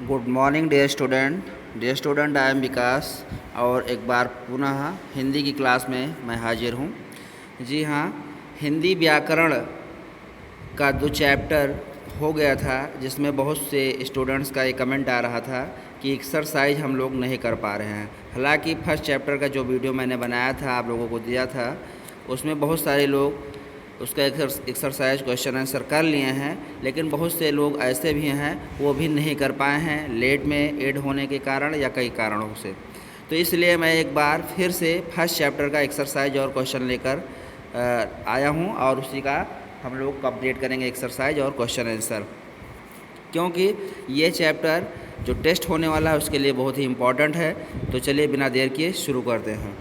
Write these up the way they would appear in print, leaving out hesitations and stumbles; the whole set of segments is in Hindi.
Good morning dear student I am Vikas. और एक बार पुनः हिंदी की क्लास में मैं हाजिर हूँ। जी हाँ, हिंदी व्याकरण का जो चैप्टर हो गया था, जिसमें बहुत से स्टूडेंट्स का ये कमेंट आ रहा था कि एक्सरसाइज हम लोग नहीं कर पा रहे हैं। हालांकि फर्स्ट चैप्टर का जो वीडियो मैंने बनाया था, आप लोगों को दिया था, उसमें बहुत सारे लोग उसका एक्सरसाइज क्वेश्चन आंसर कर लिए हैं, लेकिन बहुत से लोग ऐसे भी हैं वो भी नहीं कर पाए हैं, लेट में ऐड होने के कारण या कई कारणों से। तो इसलिए मैं एक बार फिर से फर्स्ट चैप्टर का एक्सरसाइज और क्वेश्चन लेकर आया हूं, और उसी का हम लोग कंप्लीट करेंगे एक्सरसाइज और क्वेश्चन आंसर, क्योंकि ये चैप्टर जो टेस्ट होने वाला है उसके लिए बहुत ही इम्पॉर्टेंट है। तो चलिए बिना देर किए शुरू करते हैं।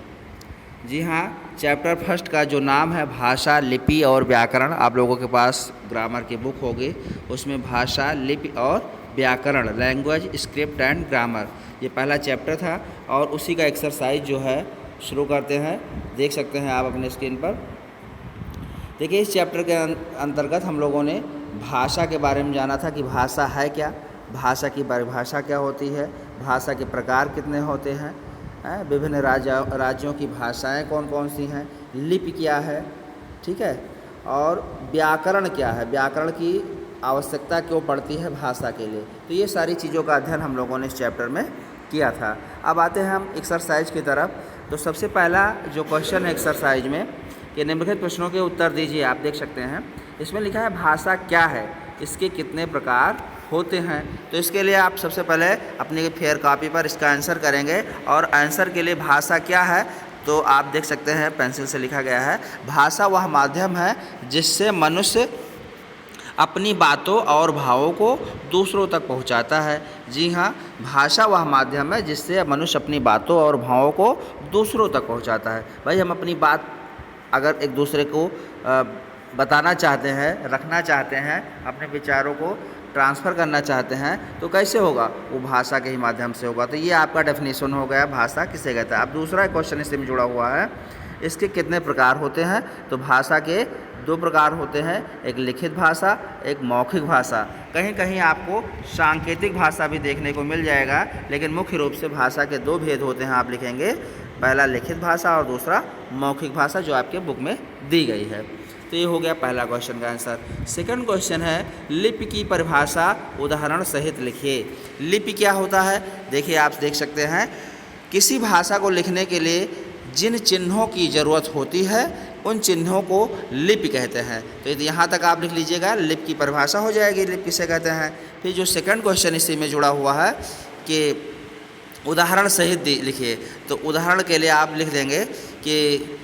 जी हाँ, चैप्टर फर्स्ट का जो नाम है भाषा, लिपि और व्याकरण, आप लोगों के पास ग्रामर की बुक होगी, उसमें भाषा, लिपि और व्याकरण, लैंग्वेज, स्क्रिप्ट एंड ग्रामर, ये पहला चैप्टर था। और उसी का एक्सरसाइज जो है शुरू करते हैं। देख सकते हैं आप अपने स्क्रीन पर। देखिए, इस चैप्टर के अंतर्गत हम लोगों ने भाषा के बारे में जाना था कि भाषा है क्या, भाषा की परिभाषा क्या होती है, भाषा के प्रकार कितने होते हैं, विभिन्न राज्यों की भाषाएं कौन कौन सी हैं, लिपि क्या है, ठीक है, और व्याकरण क्या है, व्याकरण की आवश्यकता क्यों पड़ती है भाषा के लिए। तो ये सारी चीज़ों का अध्ययन हम लोगों ने इस चैप्टर में किया था। अब आते हैं हम एक्सरसाइज की तरफ। तो सबसे पहला जो क्वेश्चन है एक्सरसाइज में कि निम्नलिखित प्रश्नों के उत्तर दीजिए। आप देख सकते हैं इसमें लिखा है भाषा क्या है, इसके कितने प्रकार होते हैं। तो इसके लिए आप सबसे पहले अपनी फेयर कॉपी पर इसका आंसर करेंगे, और आंसर के लिए भाषा क्या है तो आप देख सकते हैं पेंसिल से लिखा गया है, भाषा वह माध्यम है जिससे मनुष्य अपनी बातों और भावों को दूसरों तक पहुंचाता है। जी हाँ, भाषा वह माध्यम है जिससे मनुष्य अपनी बातों और भावों को दूसरों तक पहुंचाता है। भाई, हम अपनी बात अगर एक दूसरे को बताना चाहते हैं, रखना चाहते हैं, अपने विचारों को ट्रांसफ़र करना चाहते हैं, तो कैसे होगा? वो भाषा के ही माध्यम से होगा। तो ये आपका डेफिनेशन हो गया भाषा किसे कहता है। अब दूसरा क्वेश्चन इससे जुड़ा हुआ है, इसके कितने प्रकार होते हैं। तो भाषा के दो प्रकार होते हैं, एक लिखित भाषा, एक मौखिक भाषा। कहीं कहीं आपको सांकेतिक भाषा भी देखने को मिल जाएगा, लेकिन मुख्य रूप से भाषा के दो भेद होते हैं। आप लिखेंगे पहला लिखित भाषा और दूसरा मौखिक भाषा, जो आपके बुक में दी गई है। तो ये हो गया पहला क्वेश्चन का आंसर। सेकंड क्वेश्चन है लिपि की परिभाषा उदाहरण सहित लिखिए। लिपि क्या होता है? देखिए, आप देख सकते हैं किसी भाषा को लिखने के लिए जिन चिन्हों की ज़रूरत होती है उन चिन्हों को लिपि कहते हैं। तो यहाँ तक आप लिख लीजिएगा, लिपि की परिभाषा हो जाएगी, लिपि किसे कहते हैं। फिर जो सेकंड क्वेश्चन इसी में जुड़ा हुआ है कि उदाहरण सहित लिखिए। तो उदाहरण के लिए आप लिख देंगे कि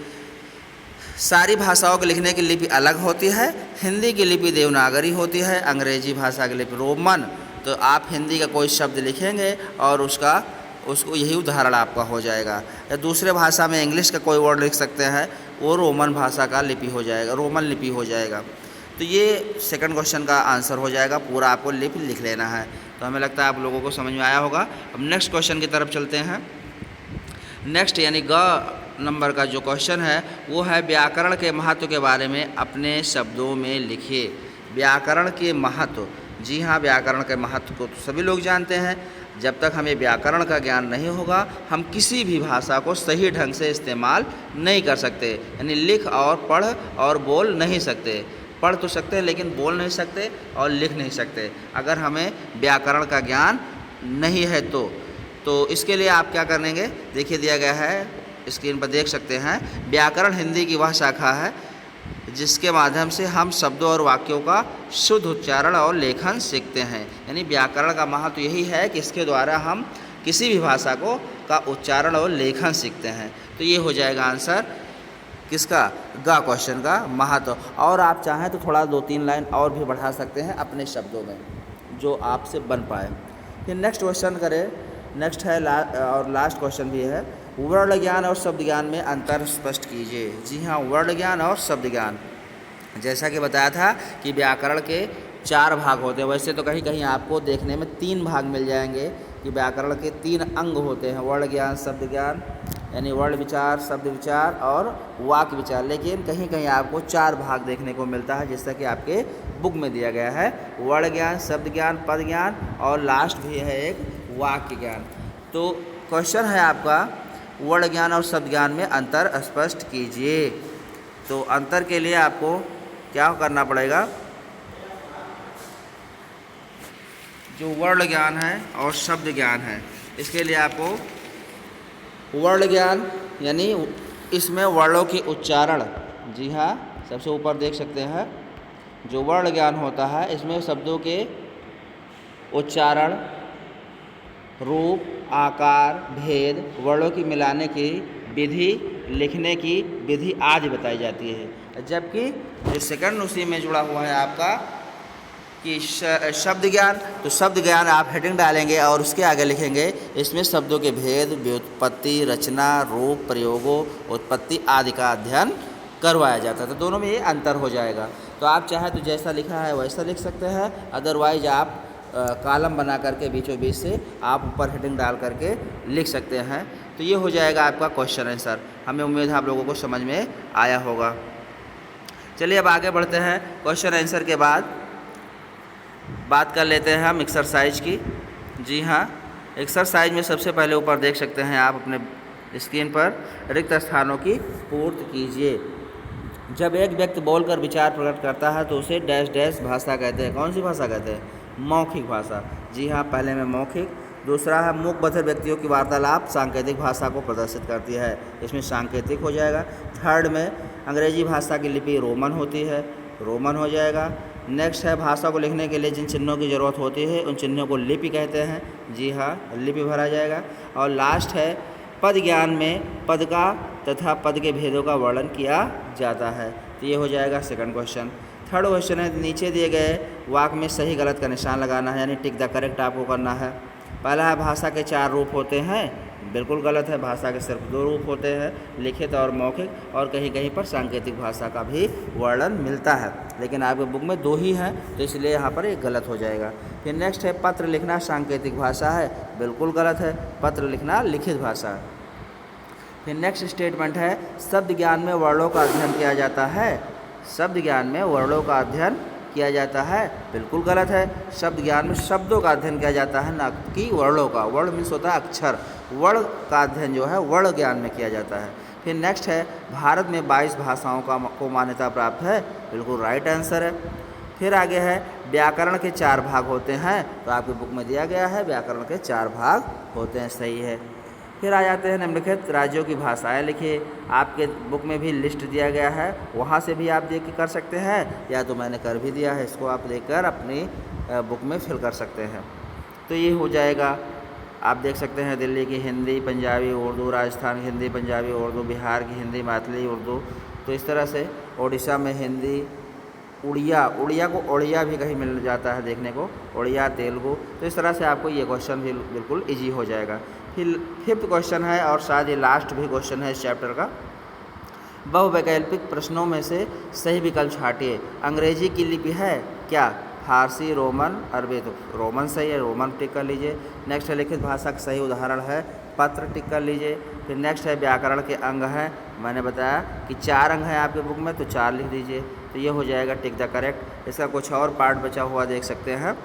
सारी भाषाओं के लिखने की लिपि अलग होती है। हिंदी की लिपि देवनागरी होती है, अंग्रेजी भाषा की लिपि रोमन। तो आप हिंदी का कोई शब्द लिखेंगे और उसको यही उदाहरण आपका हो जाएगा। या दूसरे भाषा में इंग्लिश का कोई वर्ड लिख सकते हैं, वो रोमन भाषा का लिपि हो जाएगा, रोमन लिपि हो जाएगा। तो ये सेकंड क्वेश्चन का आंसर हो जाएगा। पूरा आपको लिपि लिख लेना है। तो हमें लगता है आप लोगों को समझ में आया होगा। अब नेक्स्ट क्वेश्चन की तरफ चलते हैं। नेक्स्ट यानी ग नंबर का जो क्वेश्चन है वो है व्याकरण के महत्व के बारे में अपने शब्दों में लिखिए। व्याकरण के महत्व। जी हाँ, व्याकरण के महत्व को तो सभी लोग जानते हैं। जब तक हमें व्याकरण का ज्ञान नहीं होगा, हम किसी भी भाषा को सही ढंग से इस्तेमाल नहीं कर सकते। यानी लिख और पढ़ और बोल नहीं सकते। पढ़ तो सकते हैं लेकिन बोल नहीं सकते और लिख नहीं सकते, अगर हमें व्याकरण का ज्ञान नहीं है तो इसके लिए आप क्या करेंगे? देखिए, दिया गया है स्क्रीन पर, देख सकते हैं। व्याकरण हिंदी की वह शाखा है जिसके माध्यम से हम शब्दों और वाक्यों का शुद्ध उच्चारण और लेखन सीखते हैं। यानी व्याकरण का महत्व यही है कि इसके द्वारा हम किसी भी भाषा का उच्चारण और लेखन सीखते हैं। तो ये हो जाएगा आंसर किसका? ग क्वेश्चन का महत्व। और आप चाहें तो थोड़ा 2-3 लाइन और भी बढ़ा सकते हैं अपने शब्दों में, जो आपसे बन पाए। फिर नेक्स्ट क्वेश्चन करें। नेक्स्ट है और लास्ट क्वेश्चन भी है, वर्ण ज्ञान और शब्द ज्ञान में अंतर स्पष्ट कीजिए। जी हाँ, वर्ण ज्ञान और शब्द ज्ञान, जैसा कि बताया था कि व्याकरण के 4 भाग होते हैं। वैसे तो कहीं कहीं आपको देखने में 3 भाग मिल जाएंगे कि व्याकरण के 3 अंग होते हैं, वर्ण ज्ञान, शब्द ज्ञान, यानी वर्ण विचार, शब्द विचार और वाक्य विचार। लेकिन कहीं कहीं आपको 4 भाग देखने को मिलता है, जैसा कि आपके बुक में दिया गया है। वर्ण ज्ञान, शब्द ज्ञान, पद ज्ञान और लास्ट भी है एक वाक्य ज्ञान। तो क्वेश्चन है आपका वर्ण ज्ञान और शब्द ज्ञान में अंतर स्पष्ट कीजिए। तो अंतर के लिए आपको क्या करना पड़ेगा, जो वर्ण ज्ञान है और शब्द ज्ञान है, इसके लिए आपको वर्ण ज्ञान यानी इसमें वर्णों के उच्चारण, जी हाँ सबसे ऊपर देख सकते हैं, जो वर्ण ज्ञान होता है इसमें शब्दों के उच्चारण, रूप, आकार, भेद, वर्णों की मिलाने की विधि, लिखने की विधि आदि बताई जाती है। जबकि जो सेकंड उसी में जुड़ा हुआ है आपका कि शब्द ज्ञान, तो शब्द ज्ञान आप हेडिंग डालेंगे और उसके आगे लिखेंगे इसमें शब्दों के भेद, व्युत्पत्ति, रचना, रूप, प्रयोगों, उत्पत्ति आदि का अध्ययन करवाया जाता है। तो दोनों में ये अंतर हो जाएगा। तो आप चाहे तो जैसा लिखा है वैसा लिख सकते हैं, अदरवाइज आप कॉलम बना करके बीचों बीच से आप ऊपर हेडिंग डाल करके लिख सकते हैं। तो ये हो जाएगा आपका क्वेश्चन आंसर। हमें उम्मीद है आप लोगों को समझ में आया होगा। चलिए अब आगे बढ़ते हैं। क्वेश्चन आंसर के बाद बात कर लेते हैं हम एक्सरसाइज की। जी हाँ, एक्सरसाइज में सबसे पहले ऊपर देख सकते हैं आप अपने स्क्रीन पर, रिक्त स्थानों की पूर्ति कीजिए। जब एक व्यक्ति बोलकर विचार प्रकट करता है तो उसे डैश डैश भाषा कहते हैं। कौन सी भाषा कहते हैं? मौखिक भाषा। जी हाँ, पहले में मौखिक। दूसरा है मुख बधिर व्यक्तियों की वार्तालाप सांकेतिक भाषा को प्रदर्शित करती है, इसमें सांकेतिक हो जाएगा। थर्ड में अंग्रेजी भाषा की लिपि रोमन होती है, रोमन हो जाएगा। नेक्स्ट है भाषा को लिखने के लिए जिन चिन्हों की ज़रूरत होती है उन चिन्हों को लिपि कहते हैं। जी हाँ, लिपि भरा जाएगा। और लास्ट है पद ज्ञान में पद का तथा पद के भेदों का वर्णन किया जाता है। तो ये हो जाएगा सेकंड क्वेश्चन। थर्ड क्वेश्चन है नीचे दिए गए वाक्य में सही गलत का निशान लगाना है, यानी टिक द करेक्ट आपको करना है। पहला है भाषा के 4 रूप होते हैं, बिल्कुल गलत है। भाषा के सिर्फ 2 रूप होते हैं, लिखित और मौखिक, और कहीं कहीं पर सांकेतिक भाषा का भी वर्णन मिलता है, लेकिन आपके बुक में 2 ही हैं तो इसलिए यहाँ पर एक गलत हो जाएगा। फिर नेक्स्ट है पत्र लिखना सांकेतिक भाषा है, बिल्कुल गलत है। पत्र लिखना लिखित भाषा है। फिर नेक्स्ट स्टेटमेंट है शब्द ज्ञान में वर्णों का अध्ययन किया जाता है, शब्द ज्ञान में वर्णों का अध्ययन किया जाता है, बिल्कुल गलत है। शब्द ज्ञान में शब्दों का अध्ययन किया जाता है, ना कि वर्णों का। वर्ण मीन्स होता है अक्षर, वर्ण का अध्ययन जो है वर्ण ज्ञान में किया जाता है। फिर नेक्स्ट है भारत में 22 भाषाओं को मान्यता प्राप्त है, बिल्कुल राइट आंसर है। फिर आगे है व्याकरण के 4 भाग होते हैं, तो आपकी बुक में दिया गया है व्याकरण के 4 भाग होते हैं, सही है। फिर आ जाते हैं निम्नलिखित राज्यों की भाषाएं लिखिए। आपके बुक में भी लिस्ट दिया गया है, वहाँ से भी आप देख के कर सकते हैं, या तो मैंने कर भी दिया है, इसको आप देखकर अपनी बुक में फिल कर सकते हैं। तो ये हो जाएगा, आप देख सकते हैं दिल्ली की हिंदी, पंजाबी, उर्दू, राजस्थान की हिंदी, पंजाबी, उर्दू, बिहार की हिंदी, मैथिली, उर्दू। तो इस तरह से उड़ीसा में हिंदी, उड़िया, उड़िया को उड़िया भी कहीं मिल जाता है देखने को, उड़िया, तेलुगु। तो इस तरह से आपको ये क्वेश्चन भी बिल्कुल ईजी हो जाएगा। फिर 5th क्वेश्चन है और शायद ये लास्ट भी क्वेश्चन है इस चैप्टर का। बहुवैकल्पिक प्रश्नों में से सही विकल्प छांटिए। अंग्रेजी की लिपि है क्या? फारसी, रोमन, अरबी। तो रोमन सही है, रोमन टिक कर लीजिए। नेक्स्ट है लिखित भाषा का सही उदाहरण है पत्र, टिक कर लीजिए। फिर नेक्स्ट है व्याकरण के अंग हैं, मैंने बताया कि 4 अंग हैं आपके बुक में, तो 4 लिख दीजिए। तो ये हो जाएगा टिक द करेक्ट। इसका कुछ और पार्ट बचा हुआ देख सकते हैं।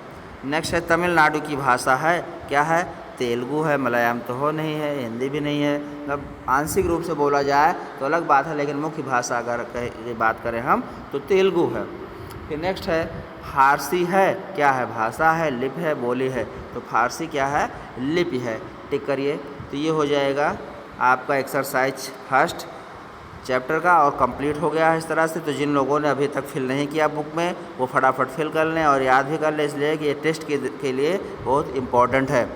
नेक्स्ट है तमिलनाडु की भाषा है, क्या है? तेलुगु है, मलयालम तो हो नहीं है, हिंदी भी नहीं है। मतलब आंशिक रूप से बोला जाए तो अलग बात है, लेकिन मुख्य भाषा अगर बात करें हम तो तेलुगु है। फिर नेक्स्ट है फारसी है, क्या है? भाषा है, लिपि है, बोली है। तो फारसी क्या है? लिपि है, टिक करिए। तो ये हो जाएगा आपका एक्सरसाइज फर्स्ट चैप्टर का और कंप्लीट हो गया है इस तरह से। तो जिन लोगों ने अभी तक फिल नहीं किया बुक में वो फटाफट फिल कर लें और याद भी कर लें, इसलिए कि ये टेस्ट के लिए बहुत इम्पॉर्टेंट है,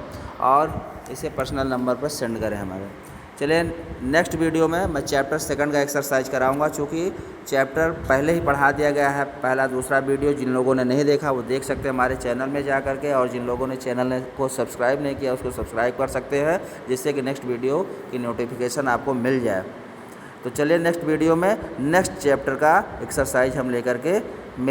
और इसे पर्सनल नंबर पर सेंड करें हमारे। चलिए नेक्स्ट वीडियो में मैं चैप्टर 2 का एक्सरसाइज कराऊंगा, चूँकि चैप्टर पहले ही पढ़ा दिया गया है। पहला दूसरा वीडियो जिन लोगों ने नहीं देखा वो देख सकते हैं हमारे चैनल में जा करके, और जिन लोगों ने चैनल को सब्सक्राइब नहीं किया उसको सब्सक्राइब कर सकते हैं, जिससे कि नेक्स्ट वीडियो की नोटिफिकेशन आपको मिल जाए। तो चलिए नेक्स्ट वीडियो में नेक्स्ट चैप्टर का एक्सरसाइज हम लेकर के